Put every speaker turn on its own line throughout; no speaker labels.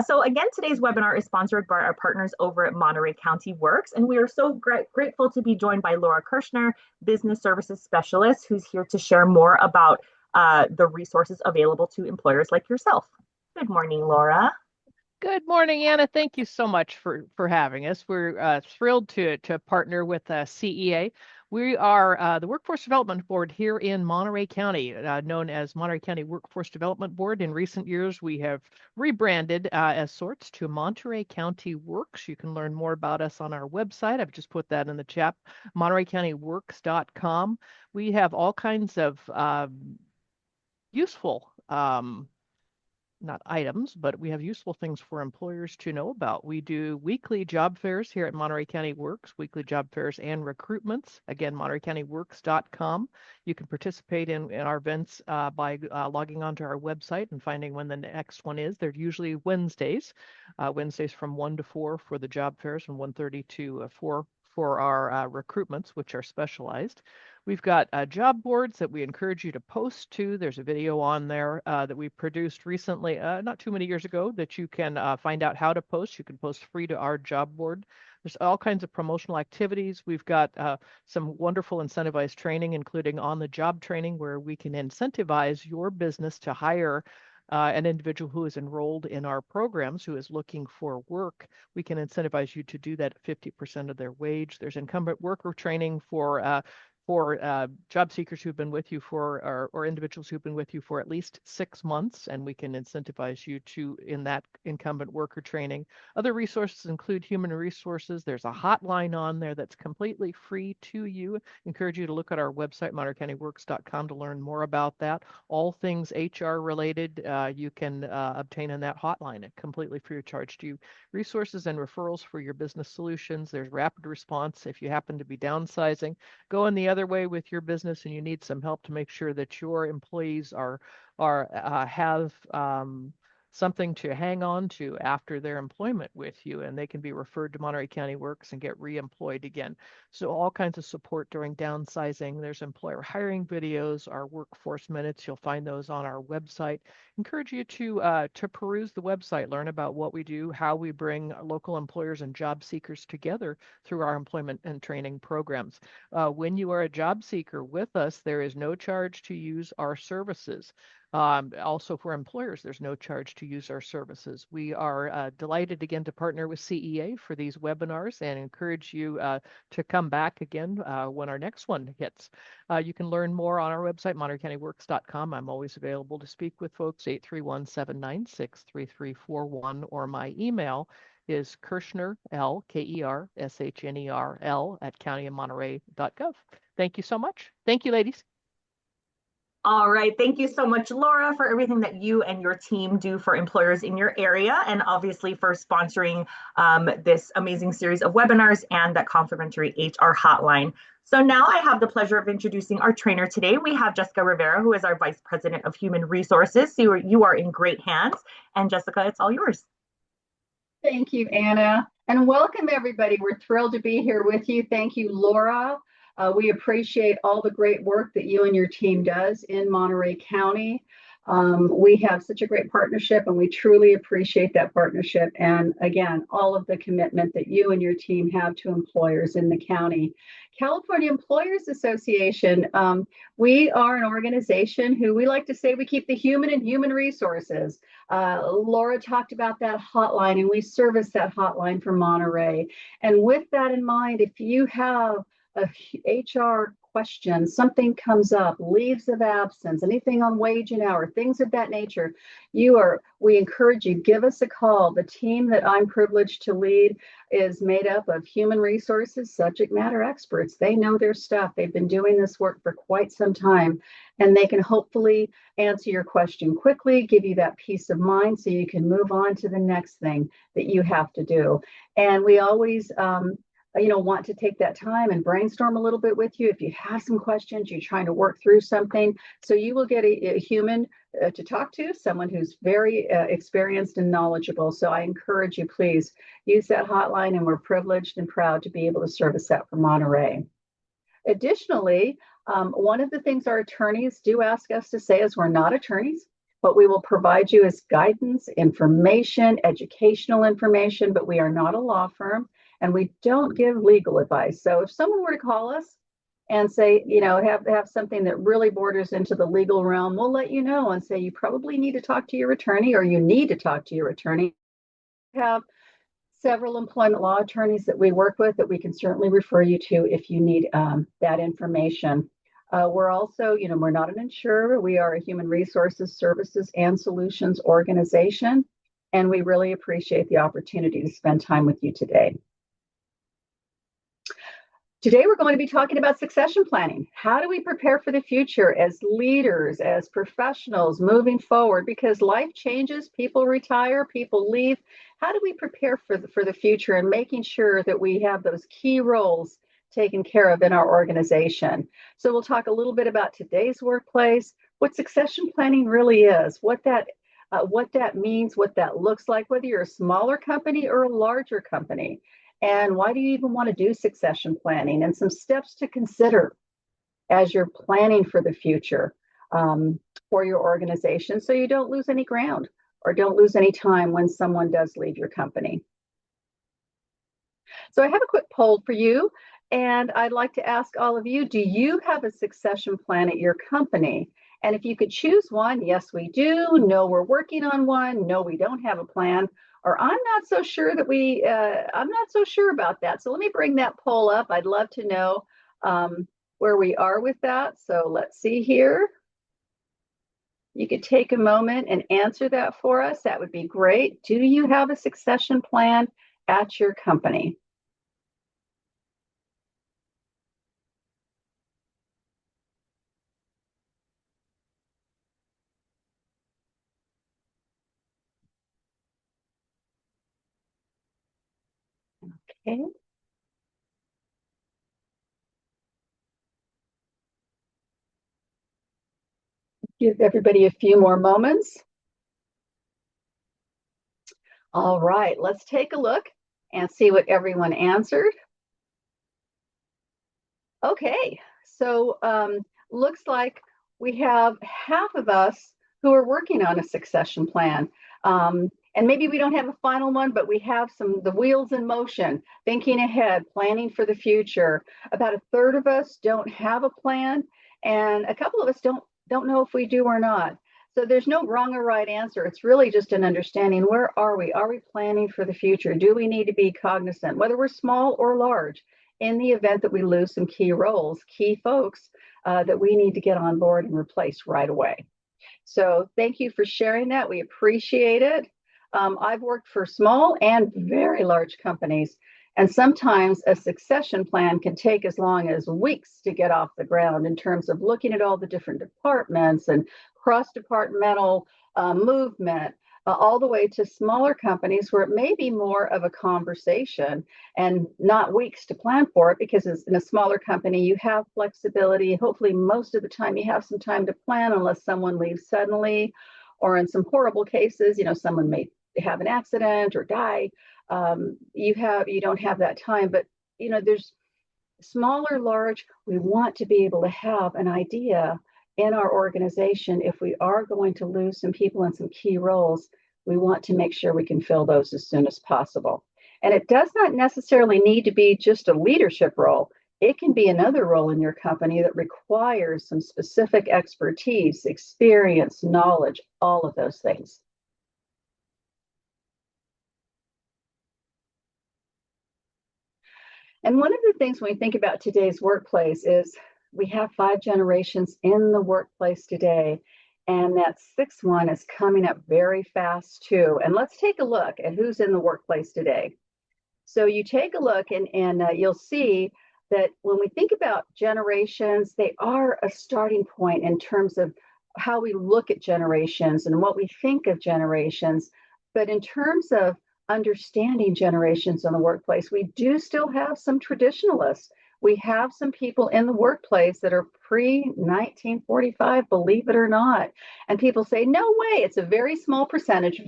So again, today's webinar is sponsored by our partners over at Monterey County Works, and we are so grateful to be joined by Laura Kirschner, Business Services Specialist, who's here to share more about the resources available to employers like yourself. Good morning, Laura.
Good morning, Anna. Thank you so much for having us. We're thrilled to partner with CEA. We are the Workforce Development Board here in Monterey County, known as Monterey County Workforce Development Board. In recent years, we have rebranded as sorts to Monterey County Works. You can learn more about us on our website. I've just put that in the chat, montereycountyworks.com. We have all kinds of useful not items, but we have useful things for employers to know about. We do weekly job fairs here at Monterey County Works, weekly job fairs and recruitments. Again, montereycountyworks.com. You can participate in our events by logging onto our website and finding when the next one is. They're usually Wednesdays, Wednesdays from 1 to 4 for the job fairs and 1:30 to 4 for our recruitments, which are specialized. We've got job boards that we encourage you to post to. There's a video on there that we produced recently, not too many years ago, that you can find out how to post. You can post free to our job board. There's all kinds of promotional activities. We've got some wonderful incentivized training, including on-the-job training, where we can incentivize your business to hire an individual who is enrolled in our programs, who is looking for work. We can incentivize you to do that at 50% of their wage. There's incumbent worker training for job seekers who've been with you or individuals who've been with you for at least 6 months, and we can incentivize you to in that incumbent worker training. Other resources include human resources. There's a hotline on there that's completely free to you. Encourage you to look at our website, montereycountyworks.com, to learn more about that. All things HR related, you can obtain in that hotline at completely free of charge to you. Resources and referrals for your business solutions. There's rapid response if you happen to be downsizing. Go in the other way with your business and you need some help to make sure that your employees have something to hang on to after their employment with you, and they can be referred to Monterey County Works and get reemployed again. So all kinds of support during downsizing. There's employer hiring videos, our workforce minutes. You'll find those on our website. Encourage you to peruse the website, learn about what we do, how we bring local employers and job seekers together through our employment and training programs. When you are a job seeker with us, there is no charge to use our services. Also for employers, there's no charge to use our services. We are delighted again to partner with CEA for these webinars and encourage you to come back again when our next one hits. You can learn more on our website, montereycountyworks.com. I'm always available to speak with folks, 831-796-3341, or my email is Kirschner, Kershnerl, at countyofmonterey.gov. Thank you so much. Thank you, ladies.
All right. Thank you so much, Laura, for everything that you and your team do for employers in your area, and obviously for sponsoring this amazing series of webinars and that complimentary HR hotline. So now I have the pleasure of introducing our trainer today. We have Jessica Rivera, who is our Vice President of Human Resources. So you are in great hands. And Jessica, it's all yours.
Thank you, Anna. And welcome, everybody. We're thrilled to be here with you. Thank you, Laura. We appreciate all the great work that you and your team does in Monterey County. We have such a great partnership, and we truly appreciate that partnership. And again, all of the commitment that you and your team have to employers in the county. California Employers Association, we are an organization who we like to say we keep the human in human resources. Laura talked about that hotline, and we service that hotline for Monterey. And with that in mind, if you have a HR question, something comes up, leaves of absence, anything on wage and hour, things of that nature, we encourage you, give us a call. The team that I'm privileged to lead is made up of human resources, subject matter experts. They know their stuff. They've been doing this work for quite some time, and they can hopefully answer your question quickly, give you that peace of mind so you can move on to the next thing that you have to do. And we always want to take that time and brainstorm a little bit with you. If you have some questions, you're trying to work through something, so you will get a human to talk to, someone who's very experienced and knowledgeable. So I encourage you, please use that hotline, and we're privileged and proud to be able to service that for Monterey. Additionally, one of the things our attorneys do ask us to say is we're not attorneys. What we will provide you is guidance, information, educational information, but we are not a law firm and we don't give legal advice. So if someone were to call us and say, have something that really borders into the legal realm, we'll let you know and say you probably need to talk to your attorney or you need to talk to your attorney. We have several employment law attorneys that we work with that we can certainly refer you to if you need that information. We're also, we're not an insurer. We are a human resources services and solutions organization, and we really appreciate the opportunity to spend time with you today. Today, we're going to be talking about succession planning. How do we prepare for the future as leaders, as professionals moving forward? Because life changes, people retire, people leave. How do we prepare for the future and making sure that we have those key roles taken care of in our organization? So we'll talk a little bit about today's workplace, what succession planning really is, what that means, what that looks like, whether you're a smaller company or a larger company. And why do you even want to do succession planning, and some steps to consider as you're planning for the future for your organization so you don't lose any ground or don't lose any time when someone does leave your company. So I have a quick poll for you, and I'd like to ask all of you, do you have a succession plan at your company? And if you could choose one, yes, we do. No, we're working on one. No, we don't have a plan. Or I'm not so sure about that. So let me bring that poll up. I'd love to know where we are with that. So let's see here. You could take a moment and answer that for us. That would be great. Do you have a succession plan at your company? Okay. Give everybody a few more moments. All right, let's take a look and see what everyone answered. Okay, so looks like we have half of us who are working on a succession plan. And maybe we don't have a final one, but we have the wheels in motion, thinking ahead, planning for the future. About a third of us don't have a plan, and a couple of us don't know if we do or not. So there's no wrong or right answer. It's really just an understanding. Where are we? Are we planning for the future? Do we need to be cognizant, whether we're small or large, in the event that we lose some key roles, key folks that we need to get on board and replace right away? So thank you for sharing that. We appreciate it. I've worked for small and very large companies, and sometimes a succession plan can take as long as weeks to get off the ground in terms of looking at all the different departments and cross-departmental movement, all the way to smaller companies where it may be more of a conversation and not weeks to plan for it, because in a smaller company, you have flexibility. Hopefully, most of the time you have some time to plan unless someone leaves suddenly, or in some horrible cases, someone may have an accident or die. You don't have that time, but there's small or large, we want to be able to have an idea in our organization. If we are going to lose some people in some key roles, we want to make sure we can fill those as soon as possible. And it does not necessarily need to be just a leadership role. It can be another role in your company that requires some specific expertise, experience, knowledge, all of those things. And one of the things when we think about today's workplace is we have 5 generations in the workplace today, and that 6th one is coming up very fast too. And let's take a look at who's in the workplace today. So you take a look and you'll see that when we think about generations, they are a starting point in terms of how we look at generations and what we think of generations. But in terms of understanding generations in the workplace, we do still have some traditionalists. We have some people in the workplace that are pre-1945, believe it or not. And people say, no way, it's a very small percentage.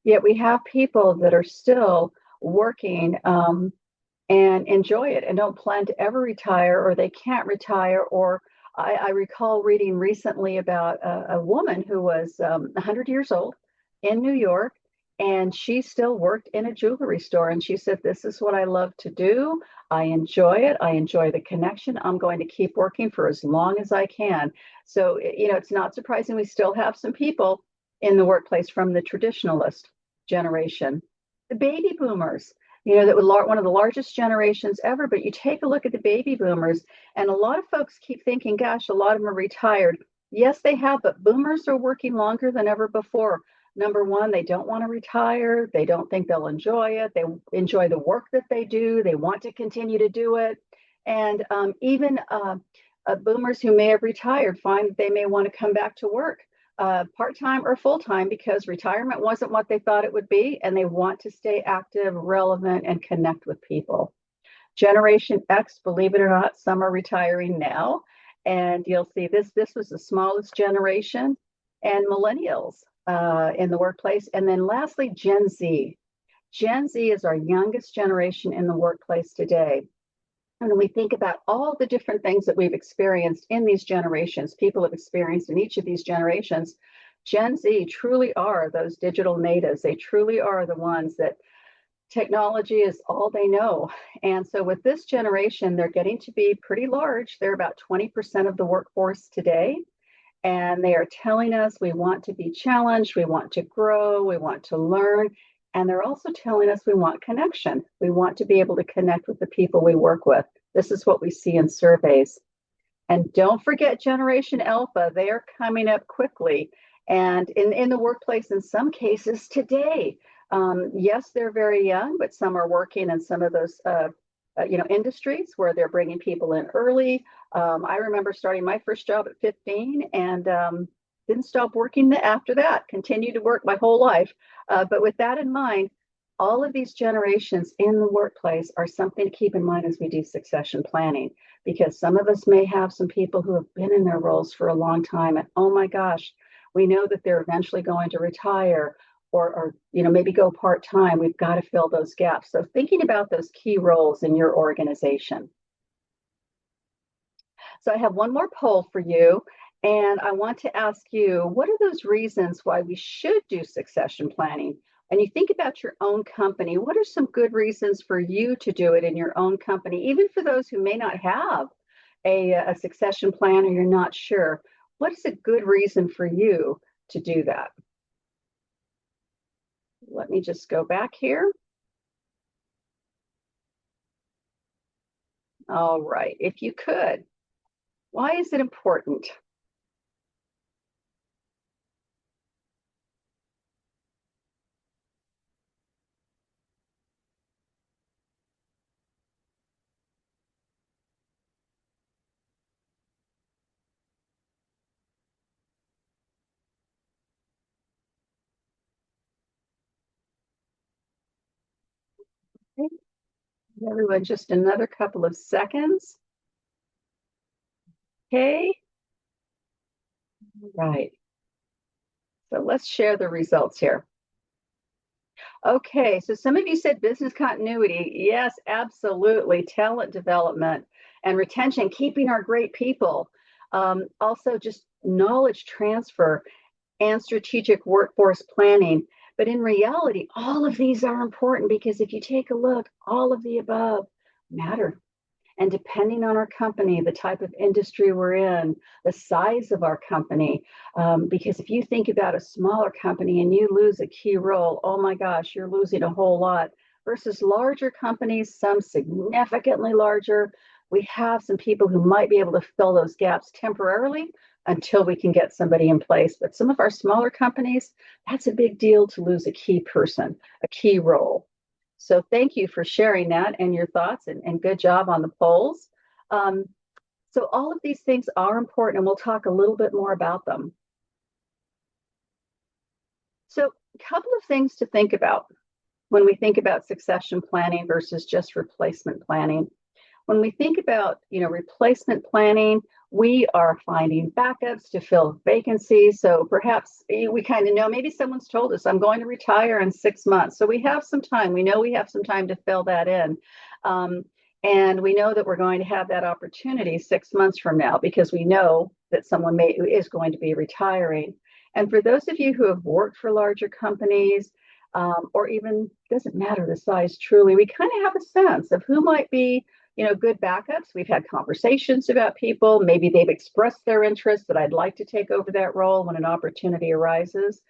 Yet we have people that are still working and enjoy it and don't plan to ever retire, or they can't retire, or I recall reading recently about a woman who was 100 years old in New York, and she still worked in a jewelry store. And she said, "This is what I love to do. I enjoy it. I enjoy the connection. I'm going to keep working for as long as I can." So, it's not surprising we still have some people in the workplace from the traditionalist generation. The baby boomers, that was one of the largest generations ever. But you take a look at the baby boomers, and a lot of folks keep thinking, gosh, a lot of them are retired. Yes, they have, but boomers are working longer than ever before. Number one, they don't want to retire. They don't think they'll enjoy it. They enjoy the work that they do. They want to continue to do it. And even boomers who may have retired find that they may want to come back to work part-time or full-time because retirement wasn't what they thought it would be, and they want to stay active, relevant, and connect with people. Generation X, believe it or not, some are retiring now, and you'll see this was the smallest generation, and millennials in the workplace. And then lastly, Gen Z. Gen Z is our youngest generation in the workplace today. And when we think about all the different things that we've experienced in these generations, people have experienced in each of these generations, Gen Z truly are those digital natives. They truly are the ones that technology is all they know. And so with this generation, they're getting to be pretty large. They're about 20% of the workforce today. And they are telling us we want to be challenged, we want to grow, we want to learn. And they're also telling us we want connection. We want to be able to connect with the people we work with. This is what we see in surveys. And don't forget Generation Alpha. They are coming up quickly. And in the workplace, in some cases today, yes, they're very young, but some are working in some of those industries where they're bringing people in early. I remember starting my first job at 15 and didn't stop working after that, continued to work my whole life. But with that in mind, all of these generations in the workplace are something to keep in mind as we do succession planning, because some of us may have some people who have been in their roles for a long time, and oh my gosh, we know that they're eventually going to retire or maybe go part-time. We've got to fill those gaps. So thinking about those key roles in your organization. So I have one more poll for you, and I want to ask you, what are those reasons why we should do succession planning? And you think about your own company, what are some good reasons for you to do it in your own company, even for those who may not have a succession plan or you're not sure? What is a good reason for you to do that? Let me just go back here. All right, if you could, why is it important? Okay. Everyone, just another couple of seconds. Okay. Right. So let's share the results here. Okay, so some of you said business continuity. Yes, absolutely. Talent development and retention, keeping our great people. Also, just knowledge transfer and strategic workforce planning. But in reality, all of these are important because if you take a look, all of the above matter. And depending on our company, the type of industry we're in, the size of our company, because if you think about a smaller company and you lose a key role, oh my gosh, you're losing a whole lot. Versus larger companies, some significantly larger, we have some people who might be able to fill those gaps temporarily until we can get somebody in place. But some of our smaller companies, that's a big deal to lose a key person, a key role. So thank you for sharing that and your thoughts, and good job on the polls. So all of these things are important, and we'll talk a little bit more about them. So a couple of things to think about when we think about succession planning versus just replacement planning. When we think about, replacement planning, we are finding backups to fill vacancies. So perhaps we kind of know, maybe someone's told us, I'm going to retire in 6 months. So we have some time. We know we have some time to fill that in. And we know that we're going to have that opportunity 6 months from now because we know that someone is going to be retiring. And for those of you who have worked for larger companies, or even doesn't matter the size truly, we kind of have a sense of who might be, good backups. We've had conversations about people. Maybe they've expressed their interest that I'd like to take over that role when an opportunity arises.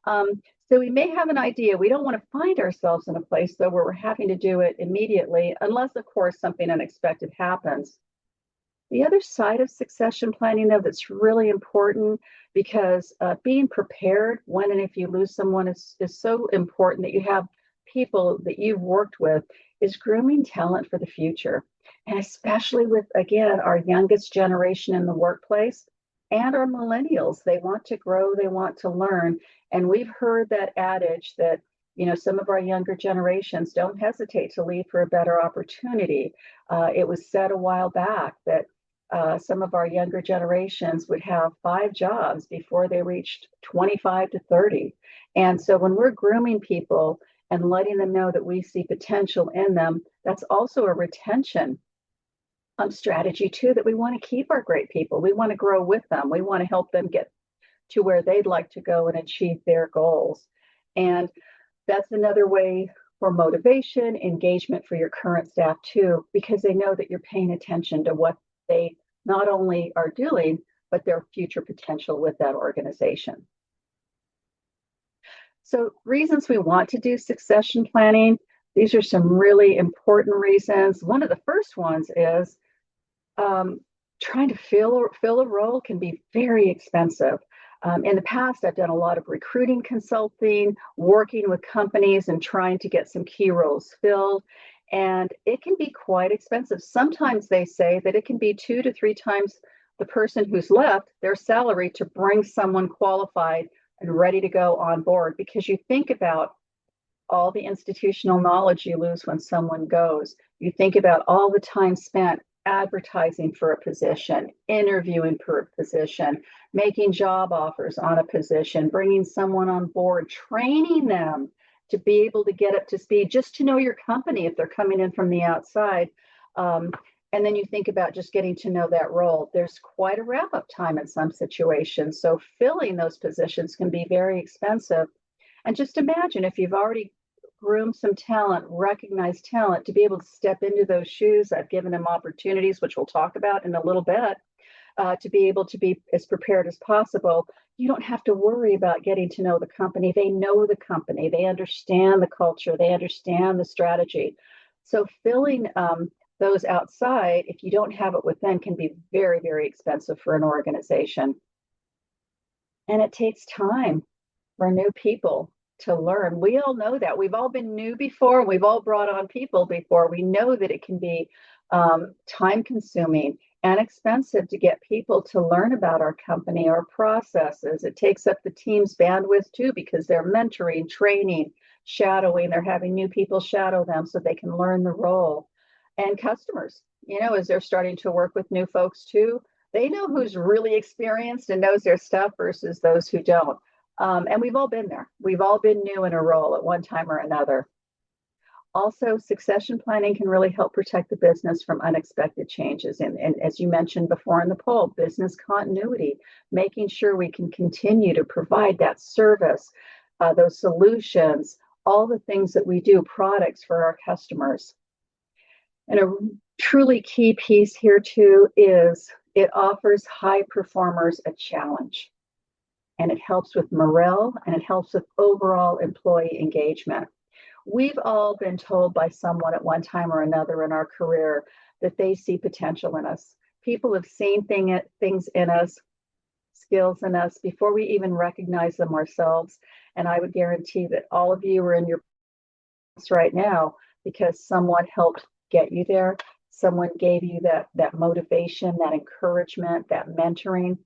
So we may have an idea. We don't want to find ourselves in a place, though, where we're having to do it immediately, unless, of course, something unexpected happens. The other side of succession planning, though, that's really important because being prepared when and if you lose someone is so important that you have people that you've worked with, is grooming talent for the future. And especially with, again, our youngest generation in the workplace and our millennials. They want to grow, they want to learn. And we've heard that adage that, some of our younger generations don't hesitate to leave for a better opportunity. It was said a while back that some of our younger generations would have 5 jobs before they reached 25 to 30. And so when we're grooming people and letting them know that we see potential in them, that's also a retention strategy too, that we want to keep our great people. We want to grow with them. We want to help them get to where they'd like to go and achieve their goals. And that's another way for motivation, engagement for your current staff too, because they know that you're paying attention to what they not only are doing, but their future potential with that organization. So reasons we want to do succession planning, these are some really important reasons. One of the first ones is trying to fill a role can be very expensive. In the past, I've done a lot of recruiting consulting, working with companies and trying to get some key roles filled. And it can be quite expensive. Sometimes they say that it can be 2 to 3 times the person who's left their salary to bring someone qualified and ready to go on board, because you think about all the institutional knowledge you lose when someone goes. You think about all the time spent advertising for a position, interviewing for a position, making job offers on a position, bringing someone on board, training them to be able to get up to speed, just to know your company if they're coming in from the outside. And then you think about just getting to know that role. There's quite a wrap-up time in some situations. So filling those positions can be very expensive. And just imagine if you've already groomed some talent, recognized talent, to be able to step into those shoes. I've given them opportunities, which we'll talk about in a little bit, to be able to be as prepared as possible. You don't have to worry about getting to know the company. They know the company. They understand the culture. They understand the strategy. So filling those outside, if you don't have it within, can be very, very expensive for an organization. And it takes time for new people to learn. We all know that. We've all been new before. We've all brought on people before. We know that it can be time consuming and expensive to get people to learn about our company, our processes. It takes up the team's bandwidth too, because they're mentoring, training, shadowing. They're having new people shadow them so they can learn the role. And customers, as they're starting to work with new folks too, they know who's really experienced and knows their stuff versus those who don't. And we've all been there. We've all been new in a role at one time or another. Also, succession planning can really help protect the business from unexpected changes. And as you mentioned before in the poll, business continuity, making sure we can continue to provide that service, those solutions, all the things that we do, products for our customers. And a truly key piece here too is it offers high performers a challenge. And it helps with morale, and it helps with overall employee engagement. We've all been told by someone at one time or another in our career that they see potential in us. People have seen things in us, skills in us, before we even recognize them ourselves. And I would guarantee that all of you are in your place right now because someone helped get you there. Someone gave you that motivation, that encouragement, that mentoring.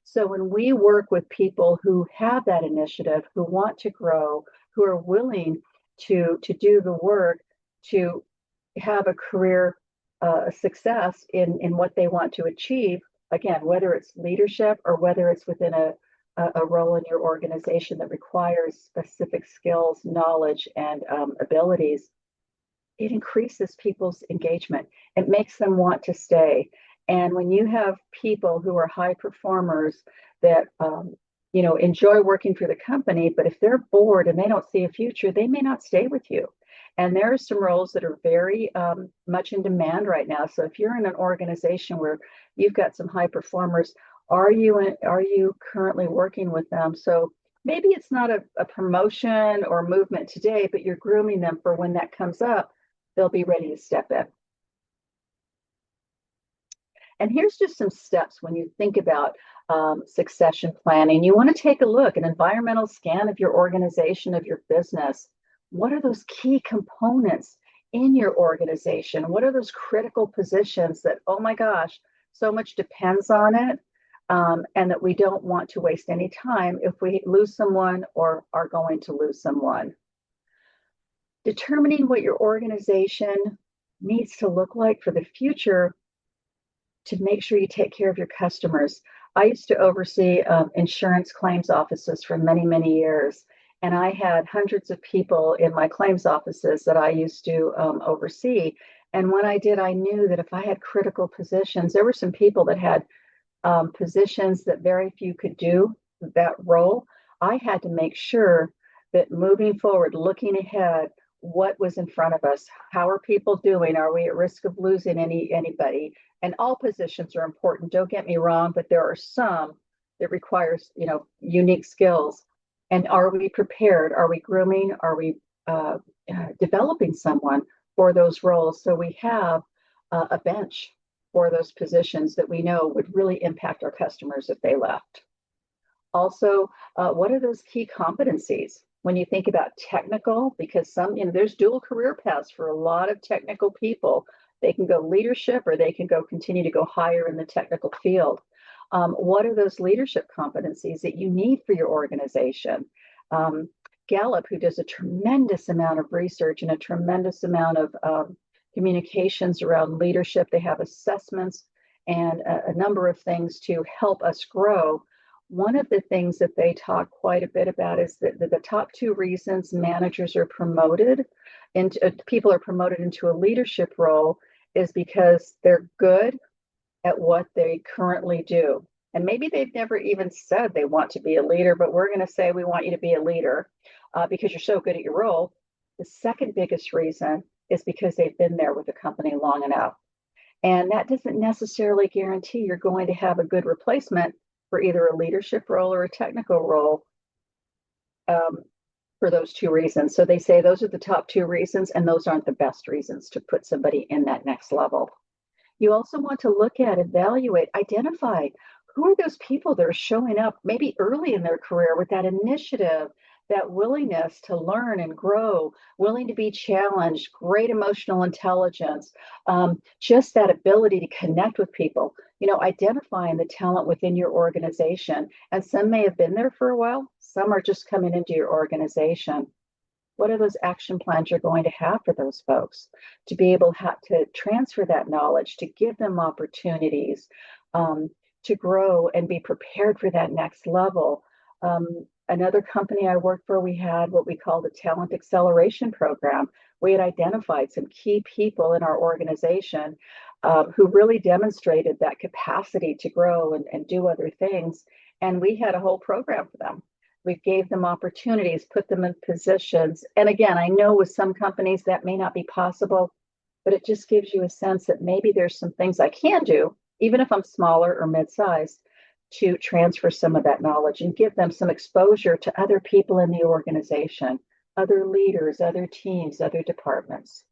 So when we work with people who have that initiative, who want to grow, who are willing to do the work, to have a career success in what they want to achieve, again, whether it's leadership or whether it's within a role in your organization that requires specific skills, knowledge, and abilities, it increases people's engagement. It makes them want to stay. And when you have people who are high performers that enjoy working for the company, but if they're bored and they don't see a future, they may not stay with you. And there are some roles that are very much in demand right now. So if you're in an organization where you've got some high performers, are you currently working with them? So maybe it's not a promotion or movement today, but you're grooming them for when that comes up, they'll be ready to step in. And here's just some steps when you think about succession planning. You want to take a look, an environmental scan of your organization, of your business. What are those key components in your organization? What are those critical positions that, oh my gosh, so much depends on it, and that we don't want to waste any time if we lose someone or are going to lose someone. Determining what your organization needs to look like for the future to make sure you take care of your customers. I used to oversee insurance claims offices for many, many years, and I had hundreds of people in my claims offices that I used to oversee. And when I did, I knew that if I had critical positions, there were some people that had positions that very few could do that role. I had to make sure that moving forward, looking ahead, what was in front of us? How are people doing? Are we at risk of losing anybody? And all positions are important. Don't get me wrong, but there are some that requires unique skills. And are we prepared? Are we grooming? Are we developing someone for those roles? So we have a bench for those positions that we know would really impact our customers if they left. Also, what are those key competencies? When you think about technical, because there's dual career paths for a lot of technical people. They can go leadership or they can continue to go higher in the technical field. What are those leadership competencies that you need for your organization? Gallup, who does a tremendous amount of research and a tremendous amount of communications around leadership, they have assessments and a number of things to help us grow. One of the things that they talk quite a bit about is that the top two reasons managers are promoted and people are promoted into a leadership role is because they're good at what they currently do. And maybe they've never even said they want to be a leader, but we're going to say we want you to be a leader because you're so good at your role. The second biggest reason is because they've been there with the company long enough. And that doesn't necessarily guarantee you're going to have a good replacement for either a leadership role or a technical role for those two reasons. So they say those are the top two reasons, and those aren't the best reasons to put somebody in that next level. You also want to look at, evaluate, identify who are those people that are showing up maybe early in their career with that initiative, that willingness to learn and grow, willing to be challenged, great emotional intelligence, just that ability to connect with people, identifying the talent within your organization. And some may have been there for a while, some are just coming into your organization. What are those action plans you're going to have for those folks to be able to transfer that knowledge, to give them opportunities to grow and be prepared for that next level? Another company I worked for, we had what we called a talent acceleration program. We had identified some key people in our organization who really demonstrated that capacity to grow and do other things. And we had a whole program for them. We gave them opportunities, put them in positions. And again, I know with some companies that may not be possible, but it just gives you a sense that maybe there's some things I can do, even if I'm smaller or mid-sized, to transfer some of that knowledge and give them some exposure to other people in the organization, other leaders, other teams, other departments.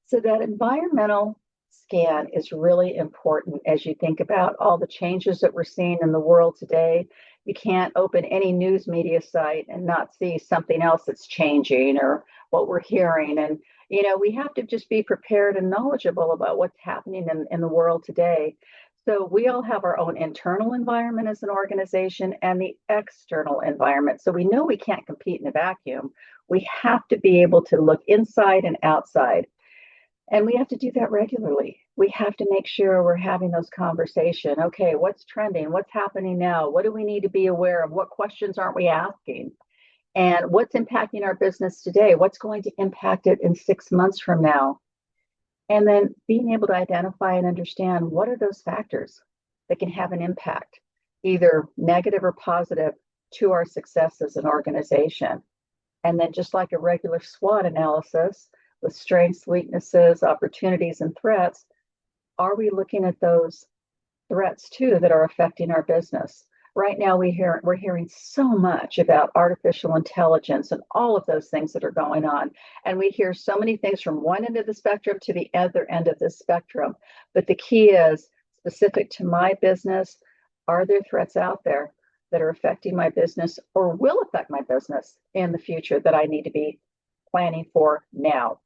So that environmental scan is really important as you think about all the changes that we're seeing in the world today. You can't open any news media site and not see something else that's changing or what we're hearing. And, we have to just be prepared and knowledgeable about what's happening in the world today. So we all have our own internal environment as an organization and the external environment. So we know we can't compete in a vacuum. We have to be able to look inside and outside. And we have to do that regularly. We have to make sure we're having those conversations. Okay, what's trending? What's happening now? What do we need to be aware of? What questions aren't we asking? And what's impacting our business today? What's going to impact it in 6 months from now? And then being able to identify and understand what are those factors that can have an impact, either negative or positive, to our success as an organization. And then, just like a regular SWOT analysis with strengths, weaknesses, opportunities, and threats, are we looking at those threats too that are affecting our business? Right now, we're hearing so much about artificial intelligence and all of those things that are going on. And we hear so many things from one end of the spectrum to the other end of the spectrum. But the key is specific to my business. Are there threats out there that are affecting my business or will affect my business in the future that I need to be planning for now?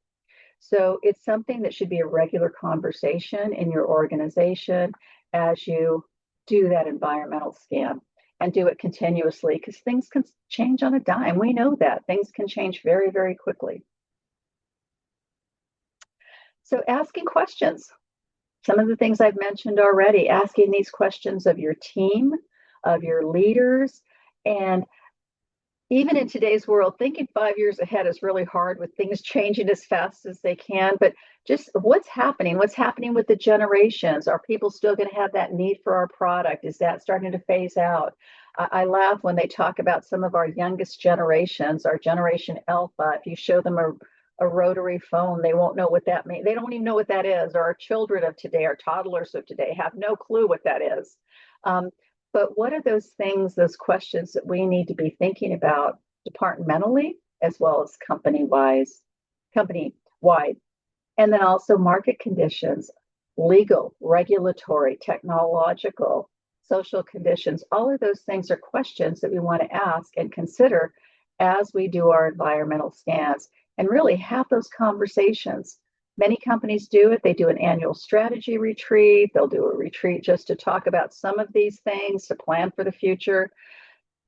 So it's something that should be a regular conversation in your organization as you do that environmental scan, and do it continuously, because things can change on a dime. We know that things can change very, very quickly. So asking questions, some of the things I've mentioned already, asking these questions of your team, of your leaders, and even in today's world, thinking 5 years ahead is really hard with things changing as fast as they can. But just what's happening? What's happening with the generations? Are people still going to have that need for our product? Is that starting to phase out? I laugh when they talk about some of our youngest generations, our generation Alpha. If you show them a rotary phone, they won't know what that means. They don't even know what that is. Or our children of today, our toddlers of today, have no clue what that is. But what are those things, those questions that we need to be thinking about departmentally as well as company-wide, and then also market conditions, legal, regulatory, technological, social conditions. All of those things are questions that we want to ask and consider as we do our environmental scans and really have those conversations. Many companies do it. They do an annual strategy retreat. They'll do a retreat just to talk about some of these things, to plan for the future.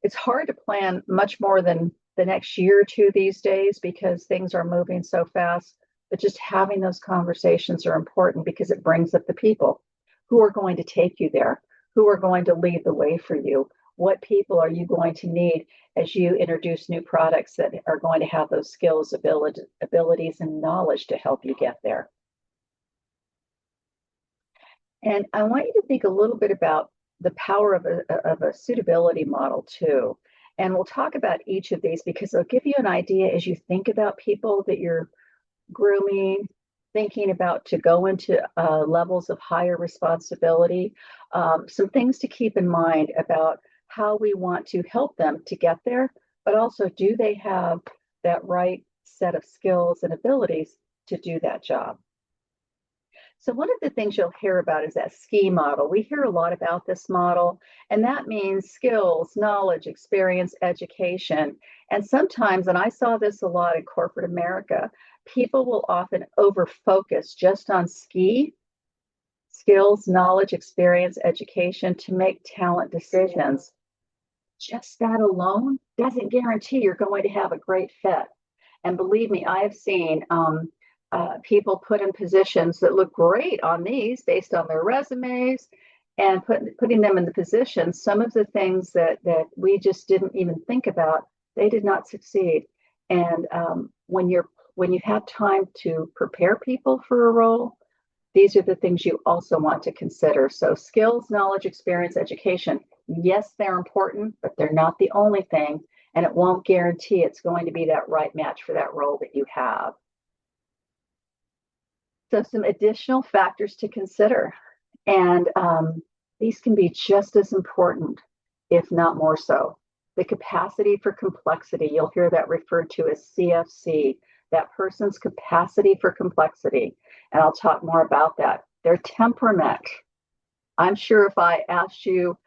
It's hard to plan much more than the next year or two these days because things are moving so fast. But just having those conversations are important because it brings up the people who are going to take you there, who are going to lead the way for you. What people are you going to need as you introduce new products that are going to have those skills, abilities, and knowledge to help you get there? And I want you to think a little bit about the power of a suitability model too. And we'll talk about each of these because they'll give you an idea as you think about people that you're grooming, thinking about to go into levels of higher responsibility. Some things to keep in mind about how we want to help them to get there, but also, do they have that right set of skills and abilities to do that job? So one of the things you'll hear about is that SKI model. We hear a lot about this model, and that means skills, knowledge, experience, education. And sometimes, and I saw this a lot in corporate America, people will often over-focus just on SKI, skills, knowledge, experience, education, to make talent decisions. Just that alone doesn't guarantee you're going to have a great fit. And believe me, I have seen people put in positions that look great on these based on their resumes, and putting them in the positions, some of the things that we just didn't even think about, they did not succeed. And when you have time to prepare people for a role, these are the things you also want to consider. So skills, knowledge, experience, education, yes, they're important, but they're not the only thing, and it won't guarantee it's going to be that right match for that role that you have. So some additional factors to consider, and these can be just as important, if not more so. The capacity for complexity, you'll hear that referred to as CFC, that person's capacity for complexity. And I'll talk more about that. Their temperament. I'm sure if I asked you,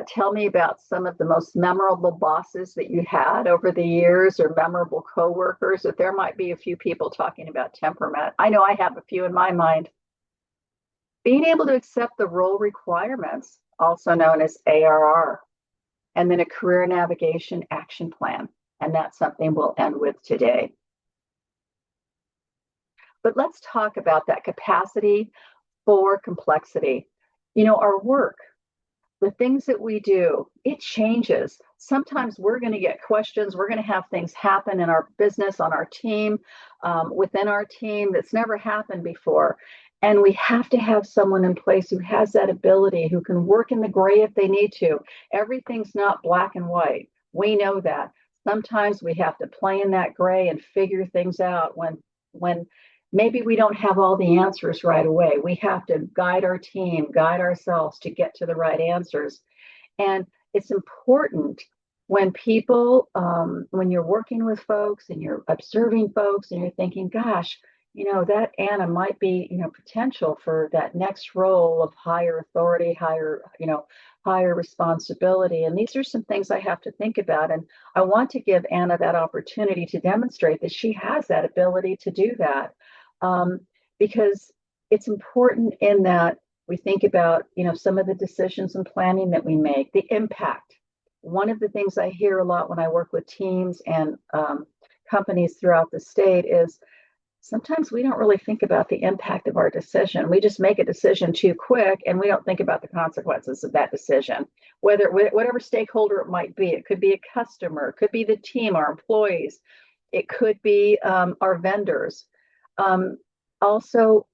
tell me about some of the most memorable bosses that you had over the years, or memorable coworkers, that there might be a few people talking about temperament. I know I have a few in my mind. Being able to accept the role requirements, also known as ARR, and then a career navigation action plan. And that's something we'll end with today. But let's talk about that capacity for complexity. You know, our work, the things that we do, it changes. sometimes we're going to get questions. We're going to have things happen in our business, on our team, within our team that's never happened before. And we have to have someone in place who has that ability, who can work in the gray if they need to. Everything's not black and white. We know that. Sometimes we have to play in that gray and figure things out when maybe we don't have all the answers right away. We have to guide our team, guide ourselves to get to the right answers. And it's important when people, when you're working with folks and you're observing folks and you're thinking, gosh, that Anna might be, potential for that next role of higher authority, higher responsibility. And these are some things I have to think about. And I want to give Anna that opportunity to demonstrate that she has that ability to do that. Because it's important in that we think about, some of the decisions and planning that we make, the impact. One of the things I hear a lot when I work with teams and companies throughout the state is sometimes we don't really think about the impact of our decision. We just make a decision too quick and we don't think about the consequences of that decision, whatever stakeholder it might be. It could be a customer, it could be the team, our employees, it could be our vendors. Also,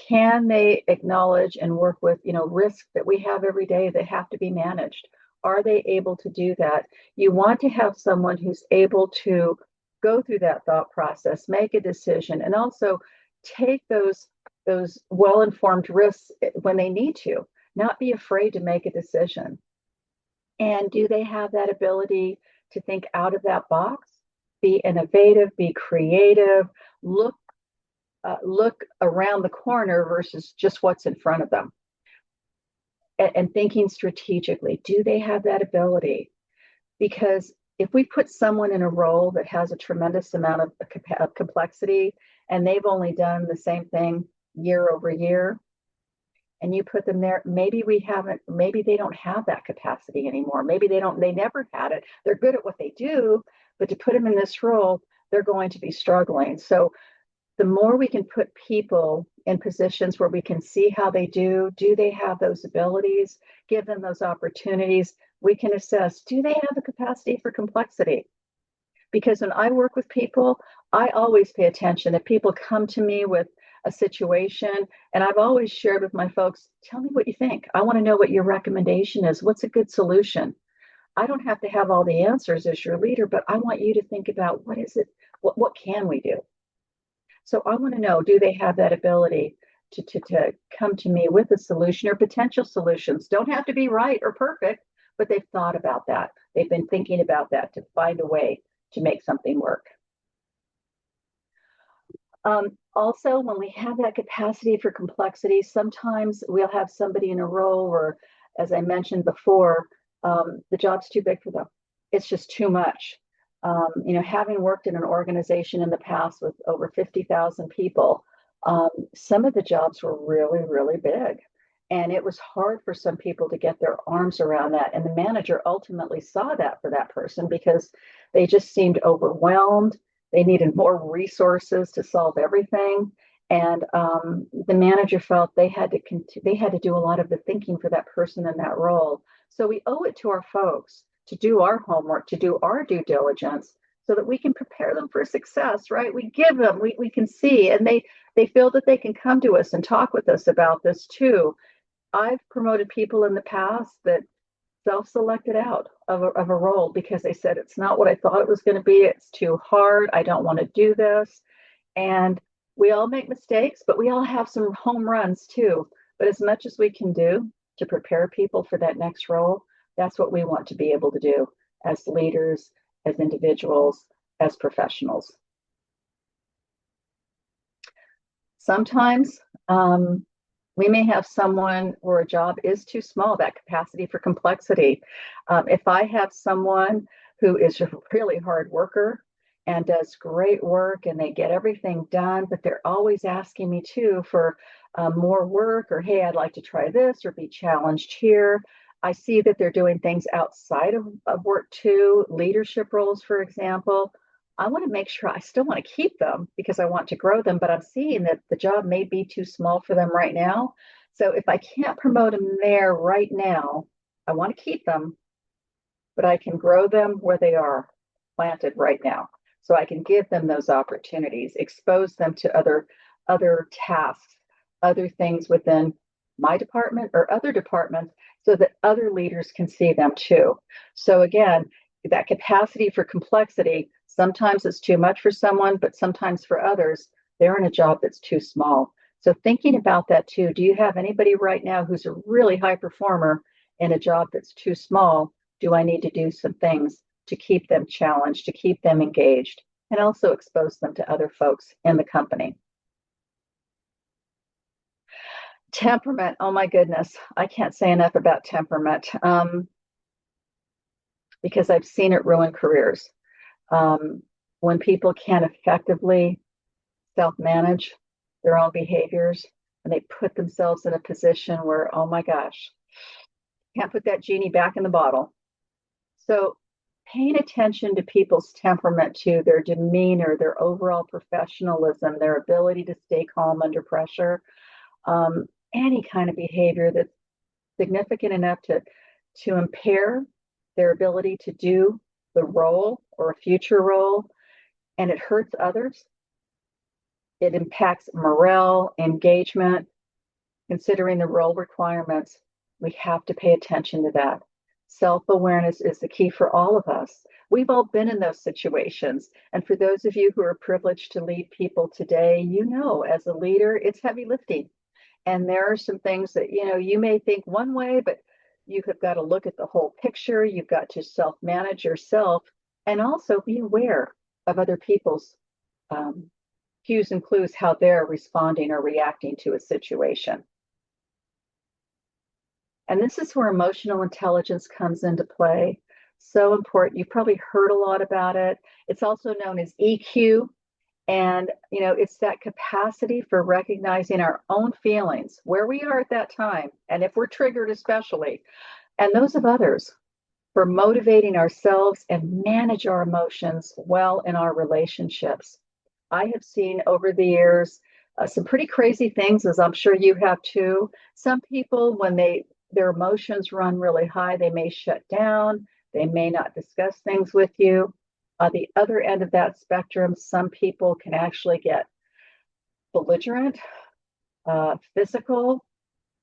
can they acknowledge and work with risks that we have every day that have to be managed? Are they able to do that? You want to have someone who's able to go through that thought process, make a decision, and also take those well-informed risks when they need to, not be afraid to make a decision. And do they have that ability to think out of that box, be innovative, be creative, look around the corner versus just what's in front of them, and thinking strategically? Do they have that ability? Because if we put someone in a role that has a tremendous amount of complexity and they've only done the same thing year over year, and you put them there, maybe they don't have that capacity anymore. Maybe they never had it. They're good at what they do, but to put them in this role, they're going to be struggling. So the more we can put people in positions where we can see how they do they have those abilities, give them those opportunities, we can assess, do they have the capacity for complexity? Because when I work with people, I always pay attention. If people come to me with a situation, and I've always shared with my folks, tell me what you think. I want to know what your recommendation is. What's a good solution? I don't have to have all the answers as your leader, but I want you to think about what is it, what can we do? So I want to know, do they have that ability to come to me with a solution or potential solutions? Don't have to be right or perfect, but they've thought about that. They've been thinking about that to find a way to make something work. Also, when we have that capacity for complexity, sometimes we'll have somebody in a role where, as I mentioned before, the job's too big for them. It's just too much. Having worked in an organization in the past with over 50,000 people, some of the jobs were really, really big. And it was hard for some people to get their arms around that. And the manager ultimately saw that for that person because they just seemed overwhelmed. They needed more resources to solve everything. And the manager felt they had to do a lot of the thinking for that person in that role. So we owe it to our folks to do our homework, to do our due diligence so that we can prepare them for success, right? We give them, we can see, and they feel that they can come to us and talk with us about this too. I've promoted people in the past that self-selected out of a role because they said, it's not what I thought it was going to be. It's too hard. I don't want to do this. And we all make mistakes, but we all have some home runs too. But as much as we can do to prepare people for that next role, that's what we want to be able to do as leaders, as individuals, as professionals. Sometimes we may have someone where a job is too small, that capacity for complexity. If I have someone who is a really hard worker and does great work and they get everything done, but they're always asking me too for more work, or, hey, I'd like to try this or be challenged here. I see that they're doing things outside of work too, leadership roles, for example. I want to make sure I still want to keep them because I want to grow them, but I'm seeing that the job may be too small for them right now. So if I can't promote them there right now, I want to keep them, but I can grow them where they are planted right now. So I can give them those opportunities, expose them to other tasks, other things within my department or other departments so that other leaders can see them too. So again, that capacity for complexity, sometimes it's too much for someone, but sometimes for others, they're in a job that's too small. So thinking about that too, do you have anybody right now who's a really high performer in a job that's too small? Do I need to do some things to keep them challenged, to keep them engaged, and also expose them to other folks in the company? Temperament, oh my goodness, I can't say enough about temperament because I've seen it ruin careers. When people can't effectively self-manage their own behaviors and they put themselves in a position where, oh my gosh, can't put that genie back in the bottle. So paying attention to people's temperament, to their demeanor, their overall professionalism, their ability to stay calm under pressure, any kind of behavior that's significant enough to impair their ability to do the role or a future role, and it hurts others. It impacts morale, engagement. Considering the role requirements, we have to pay attention to that. Self-awareness is the key for all of us. We've all been in those situations. And for those of you who are privileged to lead people today, you know, as a leader, it's heavy lifting. And there are some things that, you know, you may think one way, but you have got to look at the whole picture. You've got to self-manage yourself and also be aware of other people's cues and clues, how they're responding or reacting to a situation. And this is where emotional intelligence comes into play. So important. You've probably heard a lot about it. It's also known as EQ. And, you know, it's that capacity for recognizing our own feelings, where we are at that time, and if we're triggered especially, and those of others, for motivating ourselves and manage our emotions well in our relationships. I have seen over the years some pretty crazy things, as I'm sure you have too. Some people, when their emotions run really high, they may shut down. They may not discuss things with you. The other end of that spectrum, some people can actually get belligerent, physical,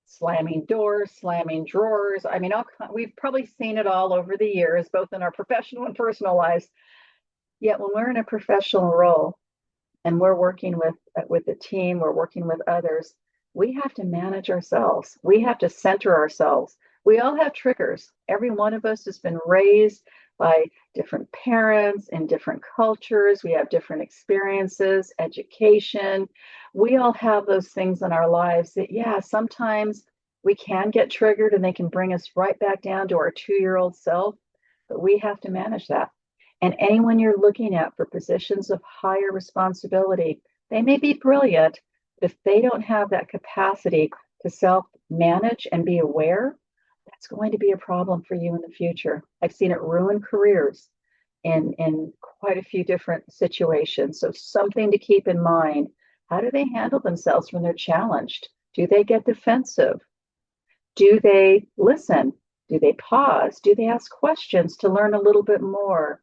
slamming doors, slamming drawers. I mean, we've probably seen it all over the years, both in our professional and personal lives. Yet when we're in a professional role and we're working with a team, we're working with others, we have to manage ourselves. We have to center ourselves. We all have triggers. Every one of us has been raised by different parents in different cultures. We have different experiences, education. We all have those things in our lives that, yeah, sometimes we can get triggered and they can bring us right back down to our 2-year-old self, but we have to manage that. And anyone you're looking at for positions of higher responsibility, they may be brilliant, but if they don't have that capacity to self-manage and be aware, that's going to be a problem for you in the future. I've seen it ruin careers in quite a few different situations. So something to keep in mind. How do they handle themselves when they're challenged? Do they get defensive? Do they listen? Do they pause? Do they ask questions to learn a little bit more?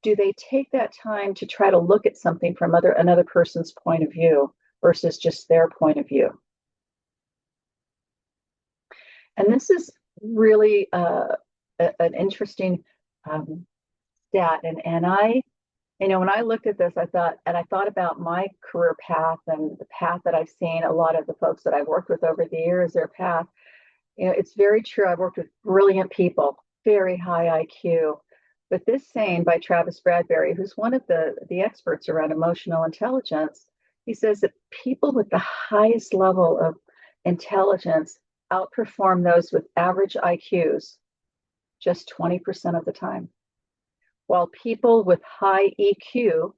Do they take that time to try to look at something from another person's point of view versus just their point of view? And this is really an interesting stat. And I, you know, when I looked at this, I thought about my career path and the path that I've seen a lot of the folks that I've worked with over the years, their path. You know, it's very true. I've worked with brilliant people, very high IQ. But this saying by Travis Bradberry, who's one of the experts around emotional intelligence, he says that people with the highest level of intelligence outperform those with average IQs just 20% of the time, while people with high EQ,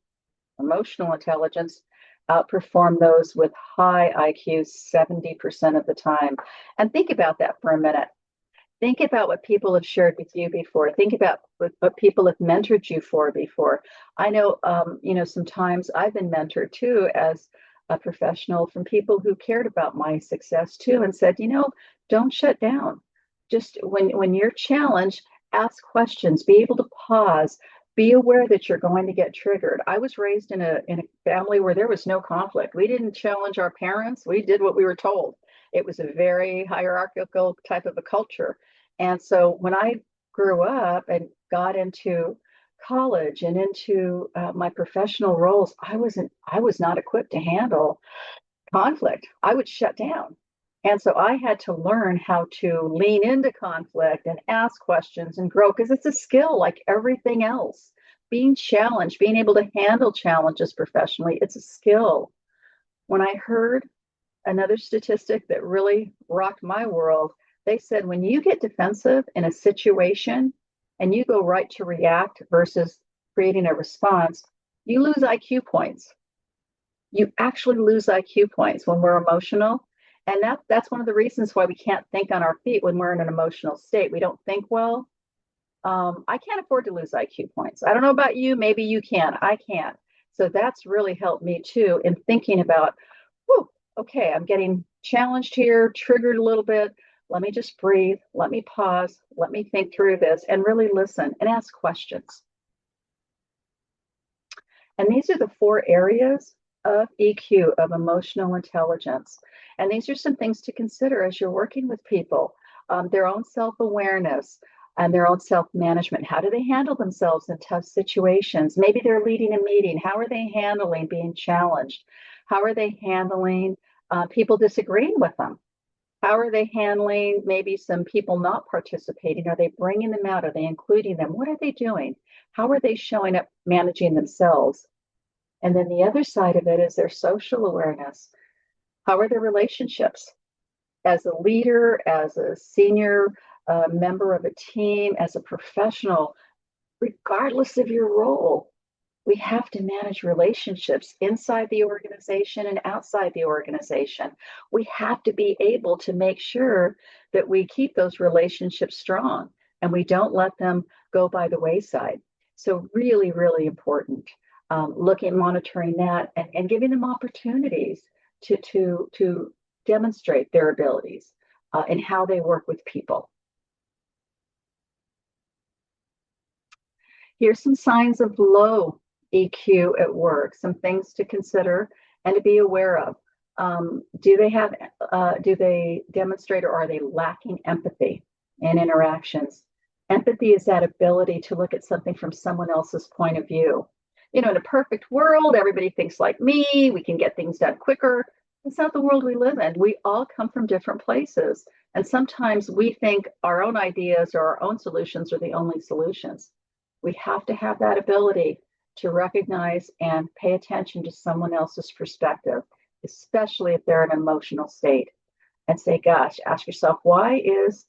emotional intelligence, outperform those with high IQs 70% of the time. And think about that for a minute. Think about what people have shared with you before. Think about what people have mentored you for before. I know, you know, sometimes I've been mentored too as a professional from people who cared about my success too and said, you know, don't shut down. Just when you're challenged, ask questions, be able to pause, be aware that you're going to get triggered. I was raised in a family where there was no conflict. We didn't challenge our parents. We did what we were told. It was a very hierarchical type of a culture. And so when I grew up and got into college and into my professional roles, I was not equipped to handle conflict. I would shut down. And so I had to learn how to lean into conflict and ask questions and grow because it's a skill like everything else. Being challenged, being able to handle challenges professionally, it's a skill. When I heard another statistic that really rocked my world, they said when you get defensive in a situation and you go right to react versus creating a response, you lose IQ points. You actually lose IQ points when we're emotional. And that's one of the reasons why we can't think on our feet when we're in an emotional state. We don't think well. I can't afford to lose IQ points. I don't know about you. Maybe you can. I can't. So that's really helped me too in thinking about, whew, okay, I'm getting challenged here, triggered a little bit. Let me just breathe. Let me pause. Let me think through this and really listen and ask questions. And these are the 4 areas of EQ, of emotional intelligence. And these are some things to consider as you're working with people, their own self-awareness and their own self-management. How do they handle themselves in tough situations? Maybe they're leading a meeting. How are they handling being challenged? How are they handling people disagreeing with them? How are they handling maybe some people not participating? Are they bringing them out? Are they including them? What are they doing? How are they showing up managing themselves? And then the other side of it is their social awareness. How are their relationships? As a leader, as a senior member of a team, as a professional, regardless of your role, we have to manage relationships inside the organization and outside the organization. We have to be able to make sure that we keep those relationships strong and we don't let them go by the wayside. So really, really important. Looking, monitoring that, and giving them opportunities to demonstrate their abilities and how they work with people. Here's some signs of low EQ at work, some things to consider and to be aware of. Do they demonstrate or are they lacking empathy in interactions? Empathy is that ability to look at something from someone else's point of view. You know, in a perfect world, everybody thinks like me, we can get things done quicker. It's not the world we live in. We all come from different places. And sometimes we think our own ideas or our own solutions are the only solutions. We have to have that ability to recognize and pay attention to someone else's perspective, especially if they're in an emotional state, and say, gosh, ask yourself, why is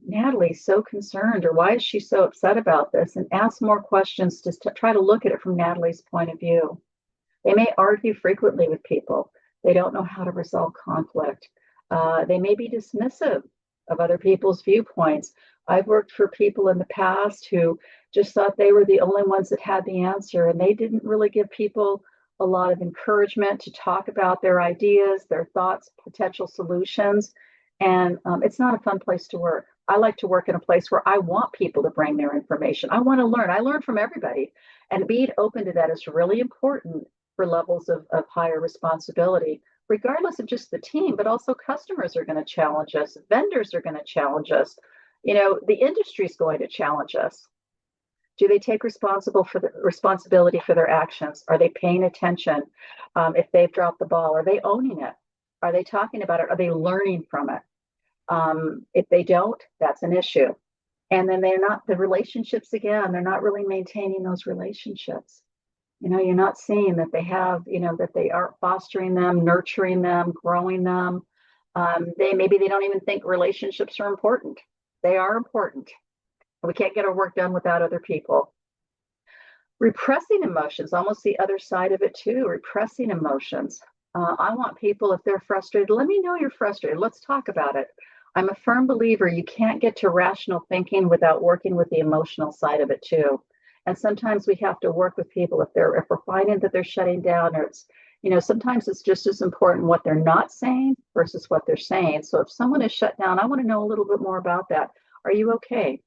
Natalie so concerned, or why is she so upset about this? And ask more questions to try to look at it from Natalie's point of view. They may argue frequently with people. They don't know how to resolve conflict. They may be dismissive of other people's viewpoints. I've worked for people in the past who just thought they were the only ones that had the answer, and they didn't really give people a lot of encouragement to talk about their ideas, their thoughts, potential solutions. And it's not a fun place to work. I like to work in a place where I want people to bring their information. I want to learn. I learn from everybody. And being open to that is really important for levels of higher responsibility, regardless of just the team, but also customers are going to challenge us. Vendors are going to challenge us. You know, the industry is going to challenge us. Do they take responsibility for their actions? Are they paying attention? If they've dropped the ball, are they owning it? Are they talking about it? Are they learning from it? If they don't, that's an issue. And then they're not, the relationships again, they're not really maintaining those relationships. You know, you're not seeing that they have, you know, that they are fostering them, nurturing them, growing them. Maybe they don't even think relationships are important. They are important. We can't get our work done without other people. Repressing emotions, almost the other side of it too, repressing emotions. I want people, if they're frustrated, let me know you're frustrated. Let's talk about it. I'm a firm believer you can't get to rational thinking without working with the emotional side of it too. And sometimes we have to work with people if we're finding that they're shutting down, or it's, you know, sometimes it's just as important what they're not saying versus what they're saying. So if someone is shut down, I want to know a little bit more about that. Are you okay?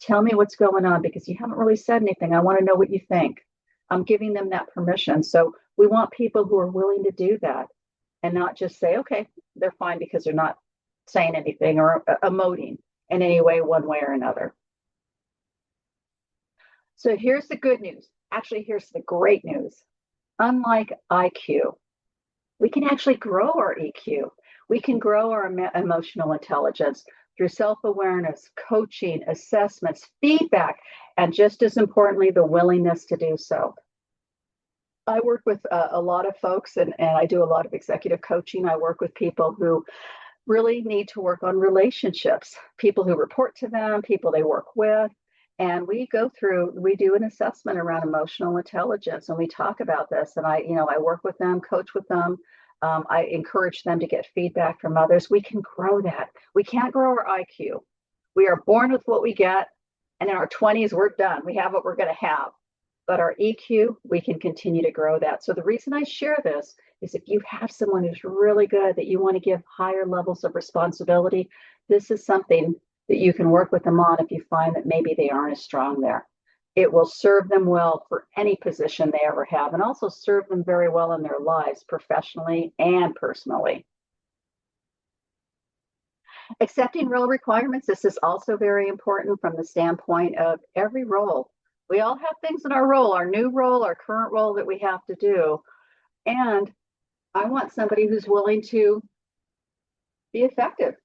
Tell me what's going on because you haven't really said anything. I want to know what you think. I'm giving them that permission. So we want people who are willing to do that and not just say, okay, they're fine because they're not saying anything or emoting in any way, one way or another. So here's the good news. Actually, here's the great news. Unlike IQ, we can actually grow our EQ. We can grow our emotional intelligence through self-awareness, coaching, assessments, feedback, and just as importantly, the willingness to do so. I work with a lot of folks and I do a lot of executive coaching. I work with people who really need to work on relationships, people who report to them, people they work with. And we do an assessment around emotional intelligence and we talk about this. And I work with them, coach with them. I encourage them to get feedback from others. We can grow that. We can't grow our IQ. We are born with what we get. And in our 20s, we're done. We have what we're going to have. But our EQ, we can continue to grow that. So the reason I share this is if you have someone who's really good that you want to give higher levels of responsibility, this is something that you can work with them on if you find that maybe they aren't as strong there. It will serve them well for any position they ever have and also serve them very well in their lives, professionally and personally. Accepting role requirements, this is also very important from the standpoint of every role. We all have things in our role, our new role, our current role that we have to do. And I want somebody who's willing to be effective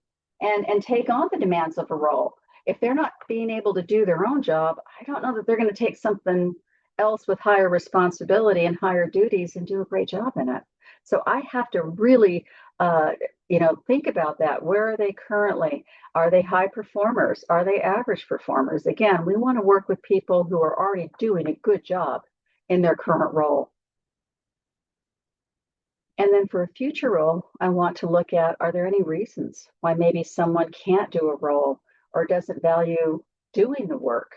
and take on the demands of a role. If they're not being able to do their own job, I don't know that they're going to take something else with higher responsibility and higher duties and do a great job in it. So I have to really, think about that. Where are they currently? Are they high performers? Are they average performers? Again, we want to work with people who are already doing a good job in their current role. And then for a future role, I want to look at, are there any reasons why maybe someone can't do a role or doesn't value doing the work?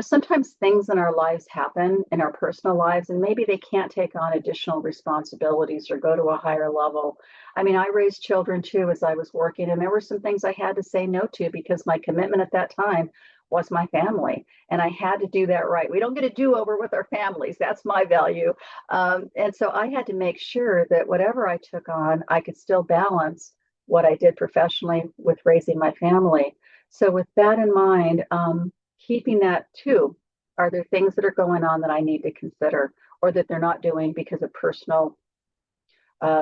Sometimes things in our lives happen in our personal lives, and maybe they can't take on additional responsibilities or go to a higher level. I mean, I raised children too as I was working, and there were some things I had to say no to because my commitment at that time was my family, and I had to do that right. We don't get a do-over with our families. That's my value. And so I had to make sure that whatever I took on, I could still balance what I did professionally with raising my family. So with that in mind, keeping that too, are there things that are going on that I need to consider or that they're not doing because of personal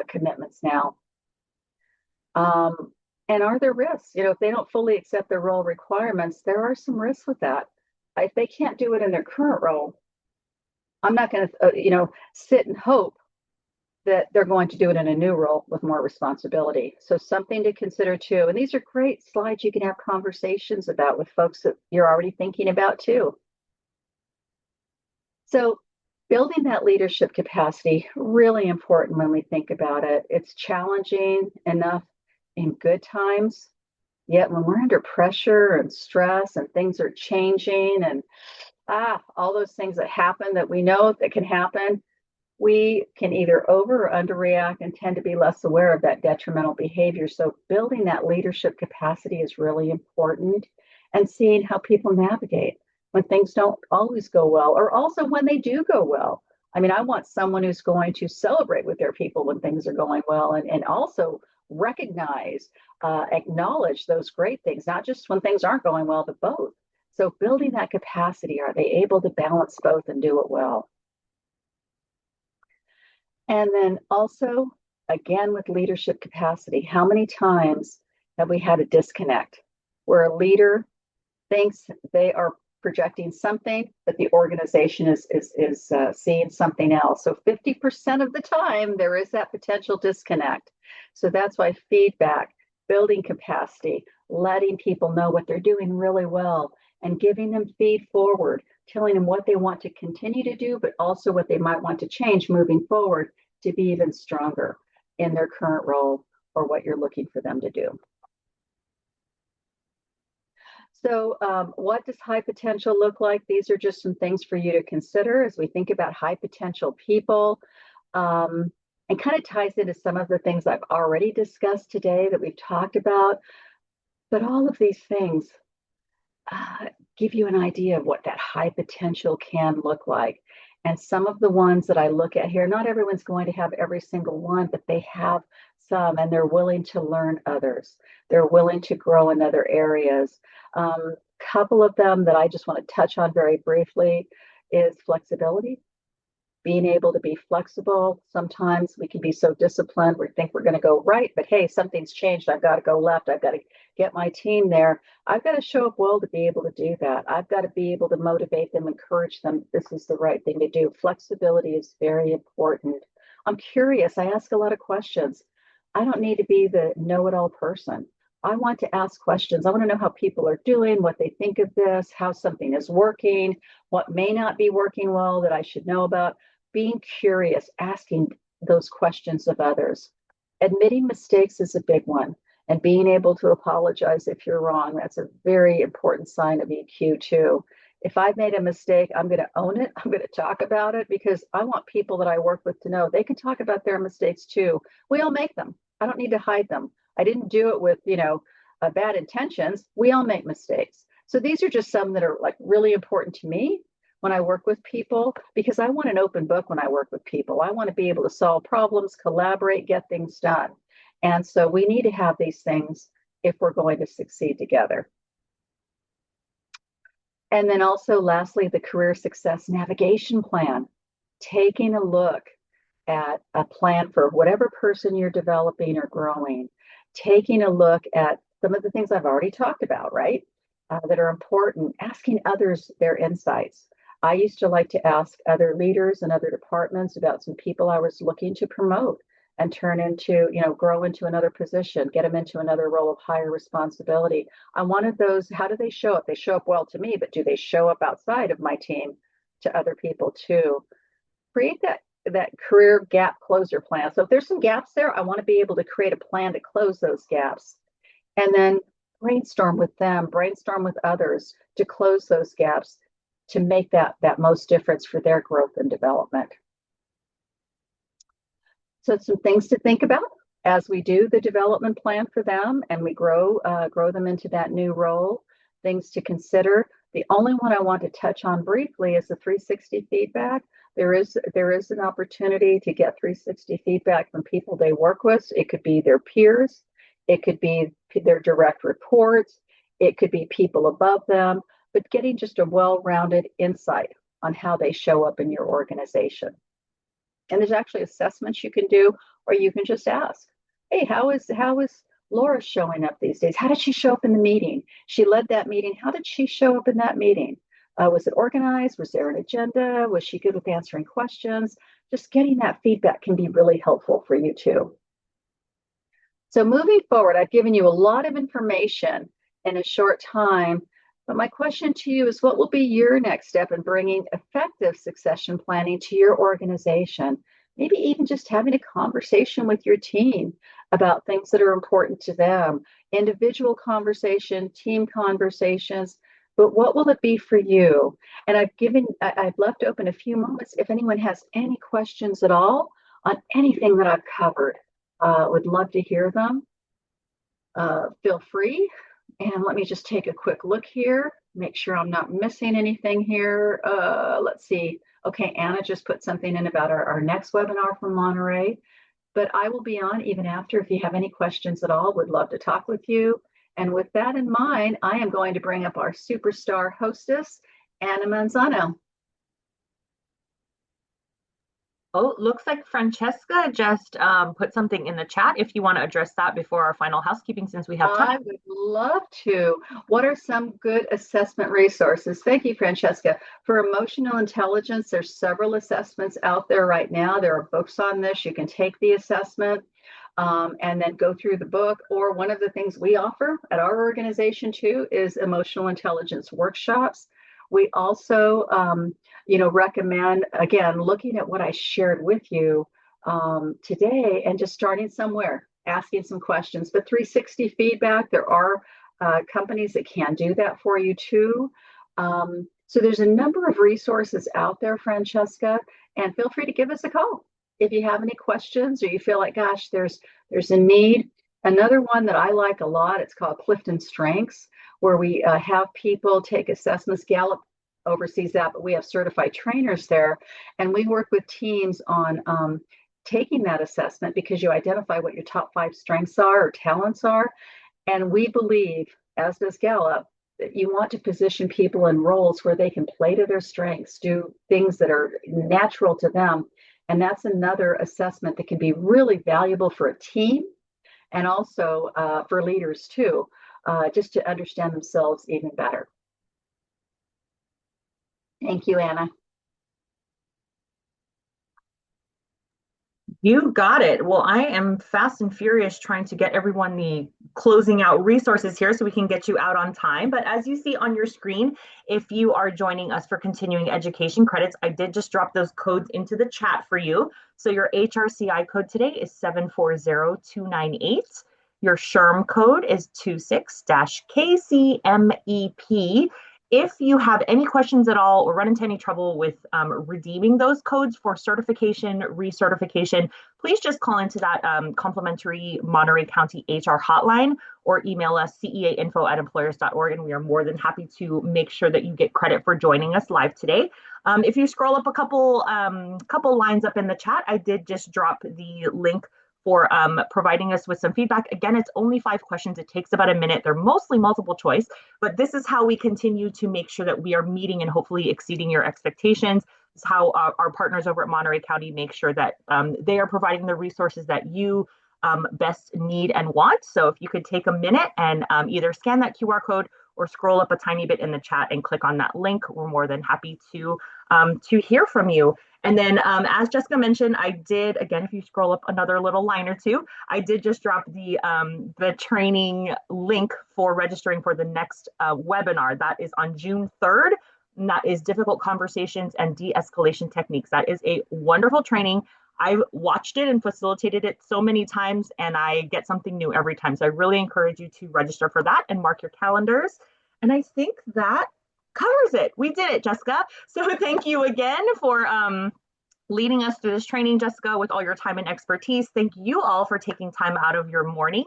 commitments now? And are there risks? If they don't fully accept their role requirements, there are some risks with that. If they can't do it in their current role, I'm not going to, sit and hope that they're going to do it in a new role with more responsibility. So something to consider too. And these are great slides you can have conversations about with folks that you're already thinking about too. So building that leadership capacity, really important when we think about it. It's challenging enough in good times, yet when we're under pressure and stress and things are changing and all those things that happen that we know that can happen, we can either over or underreact and tend to be less aware of that detrimental behavior. So building that leadership capacity is really important and seeing how people navigate when things don't always go well or also when they do go well. I mean, I want someone who's going to celebrate with their people when things are going well and also recognize, acknowledge those great things, not just when things aren't going well, but both. So building that capacity, are they able to balance both and do it well? And then also, again, with leadership capacity, how many times have we had a disconnect where a leader thinks they are projecting something, but the organization is seeing something else? So 50% of the time, there is that potential disconnect. So that's why feedback, building capacity, letting people know what they're doing really well, and giving them feed forward, telling them what they want to continue to do, but also what they might want to change moving forward to be even stronger in their current role or what you're looking for them to do. So what does high potential look like? These are just some things for you to consider as we think about high potential people, and kind of ties into some of the things I've already discussed today that we've talked about. But all of these things, give you an idea of what that high potential can look like. And some of the ones that I look at here, not everyone's going to have every single one, but they have some, and they're willing to learn others. They're willing to grow in other areas. Couple of them that I just want to touch on very briefly is flexibility, being able to be flexible. Sometimes we can be so disciplined, we think we're going to go right, but hey, something's changed. I've got to go left. I've got to get my team there. I've got to show up well to be able to do that. I've got to be able to motivate them, encourage them. This is the right thing to do. Flexibility is very important. I'm curious. I ask a lot of questions. I don't need to be the know-it-all person. I want to ask questions. I want to know how people are doing, what they think of this, how something is working, what may not be working well that I should know about. Being curious, asking those questions of others. Admitting mistakes is a big one, and being able to apologize if you're wrong. That's a very important sign of EQ, too. If I've made a mistake, I'm going to own it. I'm going to talk about it because I want people that I work with to know they can talk about their mistakes, too. We all make them. I don't need to hide them. I didn't do it with, bad intentions. We all make mistakes. So these are just some that are like really important to me when I work with people, because I want an open book when I work with people. I want to be able to solve problems, collaborate, get things done. And so we need to have these things if we're going to succeed together. And then also, lastly, the career success navigation plan, taking a look at a plan for whatever person you're developing or growing, taking a look at some of the things I've already talked about, right? That are important, asking others their insights. I used to like to ask other leaders and other departments about some people I was looking to promote and turn into, grow into another position, get them into another role of higher responsibility. I wanted those, how do they show up? They show up well to me, but do they show up outside of my team to other people too? Create that career gap closer plan. So if there's some gaps there, I want to be able to create a plan to close those gaps. And then brainstorm with them, brainstorm with others to close those gaps, to make that most difference for their growth and development. So some things to think about as we do the development plan for them and we grow them into that new role. Things to consider. The only one I want to touch on briefly is the 360 feedback. There is an opportunity to get 360 feedback from people they work with. It could be their peers, it could be their direct reports, it could be people above them, but getting just a well-rounded insight on how they show up in your organization. And there's actually assessments you can do, or you can just ask, hey, how is Laura showing up these days? How did she show up in the meeting? She led that meeting. How did she show up in that meeting? Was it organized? Was there an agenda? Was she good with answering questions? Just getting that feedback can be really helpful for you too. So moving forward, I've given you a lot of information in a short time, but my question to you is, what will be your next step in bringing effective succession planning to your organization? Maybe even just having a conversation with your team about things that are important to them, individual conversation, team conversations, but what will it be for you? And I've left open a few moments if anyone has any questions at all on anything that I've covered. Would love to hear them. Feel free. And let me just take a quick look here, make sure I'm not missing anything here. Let's see. Okay, Anna just put something in about our next webinar from Monterey, but I will be on even after. If you have any questions at all, would love to talk with you. And with that in mind, I am going to bring up our superstar hostess, Anna Manzano.
Oh, looks like Francesca just put something in the chat if you want to address that before our final housekeeping, since we have time.
I would love to. What are some good assessment resources? Thank you, Francesca. For emotional intelligence, there's several assessments out there right now. There are books on this. You can take the assessment and then go through the book. Or one of the things we offer at our organization too is emotional intelligence workshops. We also recommend, again, looking at what I shared with you today and just starting somewhere, asking some questions. But 360 feedback, there are companies that can do that for you too. So there's a number of resources out there, Francesca, and feel free to give us a call if you have any questions or you feel like, gosh, there's a need. Another one that I like a lot, it's called Clifton Strengths, where we have people take assessments. Gallup oversees that, but we have certified trainers there, and we work with teams on taking that assessment because you identify what your top 5 strengths are or talents are. And we believe, as does Gallup, that you want to position people in roles where they can play to their strengths, do things that are natural to them. And that's another assessment that can be really valuable for a team and also for leaders too, just to understand themselves even better. Thank you, Anna.
You got it. Well, I am fast and furious trying to get everyone the closing out resources here so we can get you out on time. But as you see on your screen, if you are joining us for continuing education credits, I did just drop those codes into the chat for you. So your HRCI code today is 740298. Your SHRM code is 26-KCMEP. If you have any questions at all or run into any trouble with redeeming those codes for certification, recertification, please just call into that complimentary Monterey County HR hotline or email us ceainfo@employers.org, and we are more than happy to make sure that you get credit for joining us live today. If you scroll up a couple lines up in the chat, I did just drop the link for providing us with some feedback. Again, it's only 5 questions. It takes about a minute. They're mostly multiple choice, but this is how we continue to make sure that we are meeting and hopefully exceeding your expectations. This is how our partners over at Monterey County make sure that they are providing the resources that you best need and want. So if you could take a minute and either scan that QR code or scroll up a tiny bit in the chat and click on that link, we're more than happy to hear from you. And then as Jessica mentioned, I did, again, if you scroll up another little line or two, I did just drop the training link for registering for the next webinar. That is on June 3rd. And that is difficult conversations and de-escalation techniques. That is a wonderful training. I've watched it and facilitated it so many times, and I get something new every time. So I really encourage you to register for that and mark your calendars. And I think that covers it. We did it, Jessica. So thank you again for leading us through this training, Jessica, with all your time and expertise. Thank you all for taking time out of your morning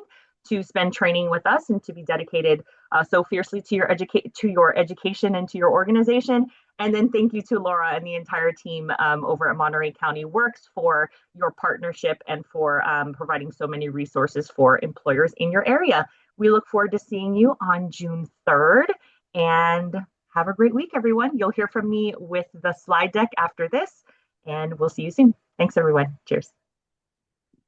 to spend training with us and to be dedicated so fiercely to your education and to your organization. And then thank you to Laura and the entire team over at Monterey County Works for your partnership and for providing so many resources for employers in your area. We look forward to seeing you on June 3rd, and have a great week, everyone. You'll hear from me with the slide deck after this, and we'll see you soon. Thanks, everyone. Cheers.